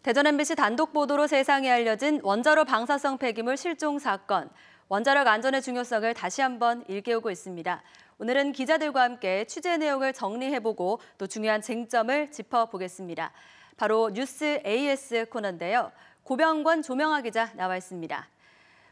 대전 MBC 단독 보도로 세상에 알려진 원자로 방사성 폐기물 실종 사건. 원자력 안전의 중요성을 다시 한번 일깨우고 있습니다. 오늘은 기자들과 함께 취재 내용을 정리해보고 또 중요한 쟁점을 짚어보겠습니다. 바로 뉴스 AS 코너인데요. 고병권 조명아 기자 나와 있습니다.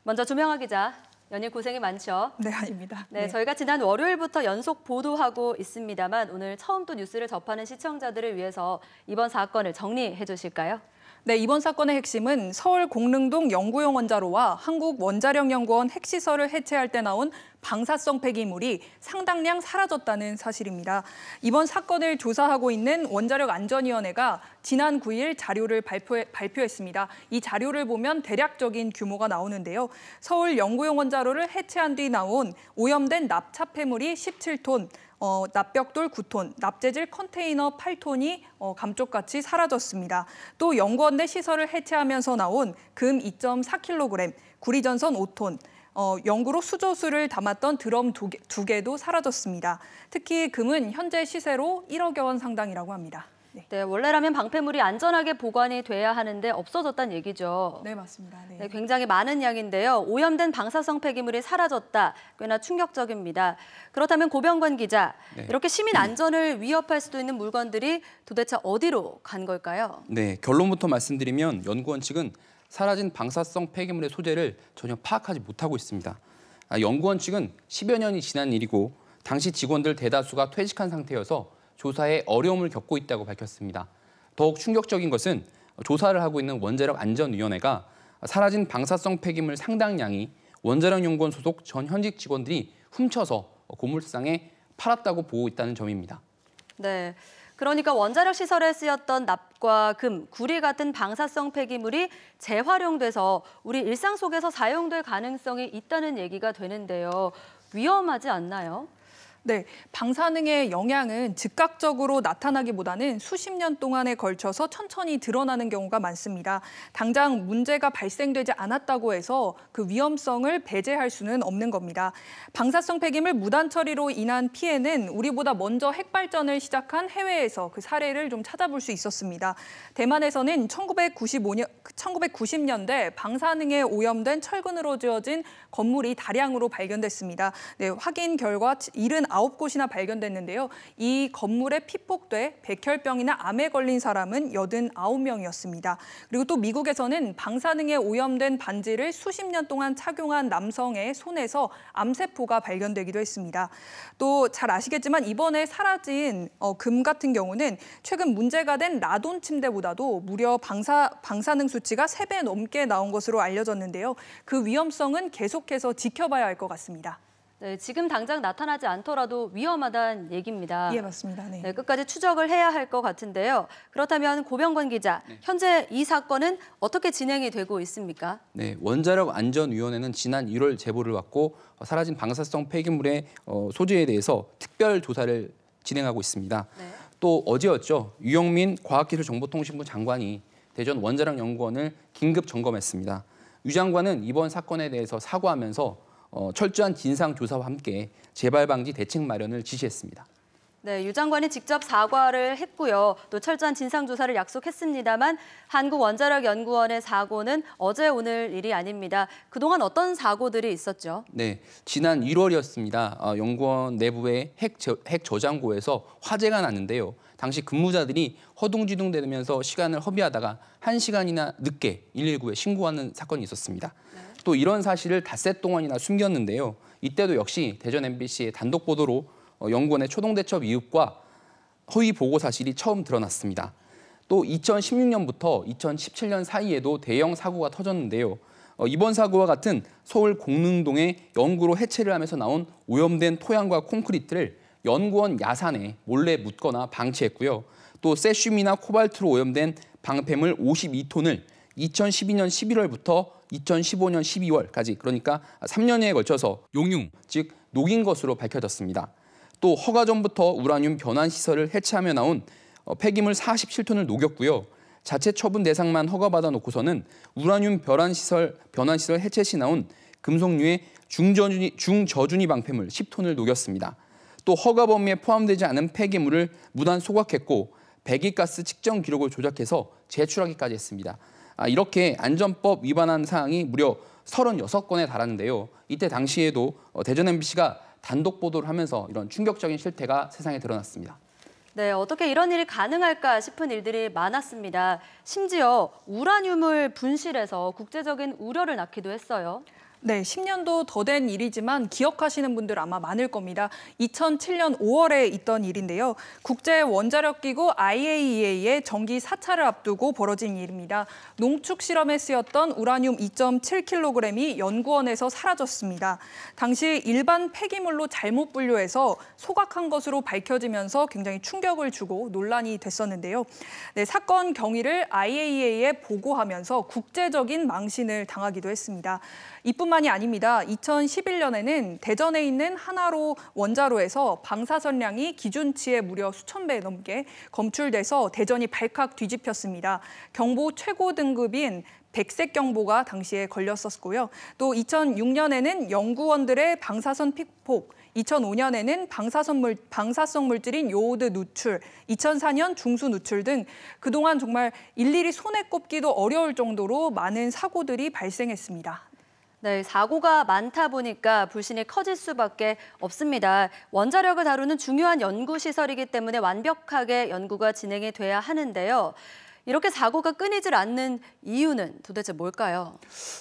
먼저 조명아 기자, 연일 고생이 많죠? 네, 아닙니다. 네, 저희가 지난 월요일부터 연속 보도하고 있습니다만 오늘 처음 또 뉴스를 접하는 시청자들을 위해서 이번 사건을 정리해 주실까요? 네, 이번 사건의 핵심은 서울 공릉동 연구용 원자로와 한국원자력연구원 핵시설을 해체할 때 나온 방사성 폐기물이 상당량 사라졌다는 사실입니다. 이번 사건을 조사하고 있는 원자력안전위원회가 지난 9일 자료를 발표했습니다. 이 자료를 보면 대략적인 규모가 나오는데요. 서울 연구용 원자로를 해체한 뒤 나온 오염된 납차폐물이 17톤, 납벽돌 9톤, 납재질 컨테이너 8톤이 감쪽같이 사라졌습니다. 또 연구원 내 시설을 해체하면서 나온 금 2.4kg, 구리전선 5톤, 연구로 수조수를 담았던 드럼 두 개도 사라졌습니다. 특히 금은 현재 시세로 1억여 원 상당이라고 합니다. 네, 원래라면 방패물이 안전하게 보관이 돼야 하는데 없어졌다는 얘기죠. 네, 맞습니다. 네, 굉장히 많은 양인데요. 오염된 방사성 폐기물이 사라졌다. 꽤나 충격적입니다. 그렇다면 고병권 기자, 이렇게 시민 안전을 위협할 수도 있는 물건들이 도대체 어디로 간 걸까요? 네, 결론부터 말씀드리면 연구원 측은 사라진 방사성 폐기물의 소재를 전혀 파악하지 못하고 있습니다. 연구원 측은 10여 년이 지난 일이고 당시 직원들 대다수가 퇴직한 상태여서 조사에 어려움을 겪고 있다고 밝혔습니다. 더욱 충격적인 것은 조사를 하고 있는 원자력안전위원회가 사라진 방사성 폐기물 상당량이 원자력연구원 소속 전 현직 직원들이 훔쳐서 고물상에 팔았다고 보고 있다는 점입니다. 네, 그러니까 원자력 시설에 쓰였던 납과 금, 구리 같은 방사성 폐기물이 재활용돼서 우리 일상 속에서 사용될 가능성이 있다는 얘기가 되는데요. 위험하지 않나요? 네, 방사능의 영향은 즉각적으로 나타나기보다는 수십 년 동안에 걸쳐서 천천히 드러나는 경우가 많습니다. 당장 문제가 발생되지 않았다고 해서 그 위험성을 배제할 수는 없는 겁니다. 방사성 폐기물 무단 처리로 인한 피해는 우리보다 먼저 핵발전을 시작한 해외에서 그 사례를 좀 찾아볼 수 있었습니다. 대만에서는 1990년대 방사능에 오염된 철근으로 지어진 건물이 다량으로 발견됐습니다. 네, 확인 결과 79곳이나 발견됐는데요. 이 건물에 피폭돼 백혈병이나 암에 걸린 사람은 89명이었습니다. 그리고 또 미국에서는 방사능에 오염된 반지를 수십 년 동안 착용한 남성의 손에서 암세포가 발견되기도 했습니다. 또 잘 아시겠지만 이번에 사라진 금 같은 경우는 최근 문제가 된 라돈 침대보다도 무려 방사능 수치가 3배 넘게 나온 것으로 알려졌는데요. 그 위험성은 계속해서 지켜봐야 할 것 같습니다. 네, 지금 당장 나타나지 않더라도 위험하다는 얘기입니다. 예, 맞습니다. 네. 네, 끝까지 추적을 해야 할 것 같은데요. 그렇다면 고병권 기자, 현재 이 사건은 어떻게 진행이 되고 있습니까? 네, 원자력안전위원회는 지난 1월 제보를 받고 사라진 방사성 폐기물의 소재에 대해서 특별 조사를 진행하고 있습니다. 네. 또 어제였죠. 유영민 과학기술정보통신부 장관이 대전 원자력연구원을 긴급 점검했습니다. 유 장관은 이번 사건에 대해서 사과하면서 철저한 진상조사와 함께 재발 방지 대책 마련을 지시했습니다. 네, 유 장관이 직접 사과를 했고요. 또 철저한 진상조사를 약속했습니다만 한국원자력연구원의 사고는 어제 오늘 일이 아닙니다. 그동안 어떤 사고들이 있었죠? 네, 지난 1월이었습니다. 연구원 내부의 핵 저장고에서 화재가 났는데요. 당시 근무자들이 허둥지둥대면서 시간을 허비하다가 1시간이나 늦게 119에 신고하는 사건이 있었습니다. 또 이런 사실을 닷새 동안이나 숨겼는데요. 이때도 역시 대전 MBC의 단독 보도로 연구원의 초동대처 미흡과 허위 보고 사실이 처음 드러났습니다. 또 2016년부터 2017년 사이에도 대형 사고가 터졌는데요. 이번 사고와 같은 서울 공릉동의 연구로 해체를 하면서 나온 오염된 토양과 콘크리트를 연구원 야산에 몰래 묻거나 방치했고요. 또 세슘이나 코발트로 오염된 방패물 52톤을 2012년 11월부터 2015년 12월까지 그러니까 3년여에 걸쳐서 용융, 즉 녹인 것으로 밝혀졌습니다. 또 허가 전부터 우라늄 변환 시설을 해체하며 나온 폐기물 47톤을 녹였고요. 자체 처분 대상만 허가받아 놓고서는 우라늄 변환 시설 해체 시 나온 금속류의 중저준위 방패물 10톤을 녹였습니다. 또 허가 범위에 포함되지 않은 폐기물을 무단 소각했고 배기가스 측정 기록을 조작해서 제출하기까지 했습니다. 이렇게 안전법 위반한 사항이 무려 36건에 달하는데요. 이때 당시에도 대전 MBC가 단독 보도를 하면서 이런 충격적인 실태가 세상에 드러났습니다. 네, 어떻게 이런 일이 가능할까 싶은 일들이 많았습니다. 심지어 우라늄을 분실해서 국제적인 우려를 낳기도 했어요. 네, 10년도 더 된 일이지만 기억하시는 분들 아마 많을 겁니다. 2007년 5월에 있던 일인데요. 국제원자력기구 IAEA의 정기 4차를 앞두고 벌어진 일입니다. 농축 실험에 쓰였던 우라늄 2.7kg이 연구원에서 사라졌습니다. 당시 일반 폐기물로 잘못 분류해서 소각한 것으로 밝혀지면서 굉장히 충격을 주고 논란이 됐었는데요. 네, 사건 경위를 IAEA에 보고하면서 국제적인 망신을 당하기도 했습니다. 이뿐만이 아닙니다. 2011년에는 대전에 있는 하나로 원자로에서 방사선량이 기준치의 무려 수천 배 넘게 검출돼서 대전이 발칵 뒤집혔습니다. 경보 최고 등급인 백색 경보가 당시에 걸렸었고요. 또 2006년에는 연구원들의 방사선 피폭, 2005년에는 방사성 물질인 요오드 누출, 2004년 중수 누출 등 그동안 정말 일일이 손에 꼽기도 어려울 정도로 많은 사고들이 발생했습니다. 네, 사고가 많다 보니까 불신이 커질 수밖에 없습니다. 원자력을 다루는 중요한 연구시설이기 때문에 완벽하게 연구가 진행이 돼야 하는데요. 이렇게 사고가 끊이질 않는 이유는 도대체 뭘까요?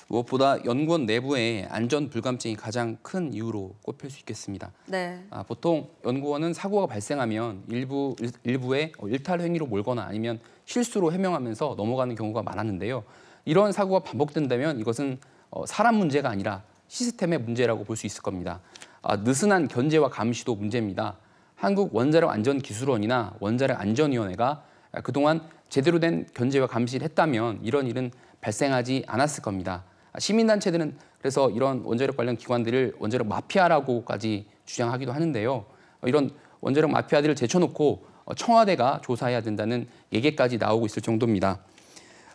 무엇보다 연구원 내부의 안전 불감증이 가장 큰 이유로 꼽힐 수 있겠습니다. 네. 보통 연구원은 사고가 발생하면 일부의 일탈 행위로 몰거나 아니면 실수로 해명하면서 넘어가는 경우가 많았는데요. 이런 사고가 반복된다면 이것은 사람 문제가 아니라 시스템의 문제라고 볼 수 있을 겁니다. 느슨한 견제와 감시도 문제입니다. 한국원자력안전기술원이나 원자력안전위원회가 그동안 제대로 된 견제와 감시를 했다면 이런 일은 발생하지 않았을 겁니다. 시민단체들은 그래서 이런 원자력 관련 기관들을 원자력 마피아라고까지 주장하기도 하는데요. 이런 원자력 마피아들을 제쳐놓고 청와대가 조사해야 된다는 얘기까지 나오고 있을 정도입니다.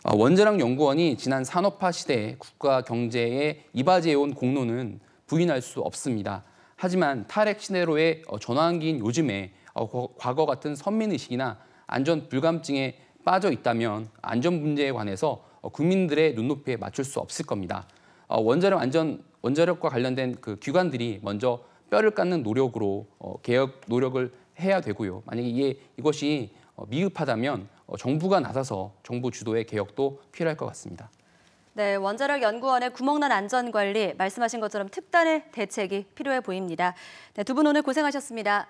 원자력 연구원이 지난 산업화 시대에 국가 경제에 이바지해온 공로는 부인할 수 없습니다. 하지만 탈핵 시대로의 전환기인 요즘에 과거 같은 선민의식이나 안전 불감증에 빠져 있다면 안전 문제에 관해서 국민들의 눈높이에 맞출 수 없을 겁니다. 원자력과 관련된 그 기관들이 먼저 뼈를 깎는 노력으로 개혁 노력을 해야 되고요. 만약에 이것이 미흡하다면 정부가 나서서 정부 주도의 개혁도 필요할 것 같습니다. 네, 원자력연구원의 구멍난 안전관리, 말씀하신 것처럼 특단의 대책이 필요해 보입니다. 네, 두 분 오늘 고생하셨습니다.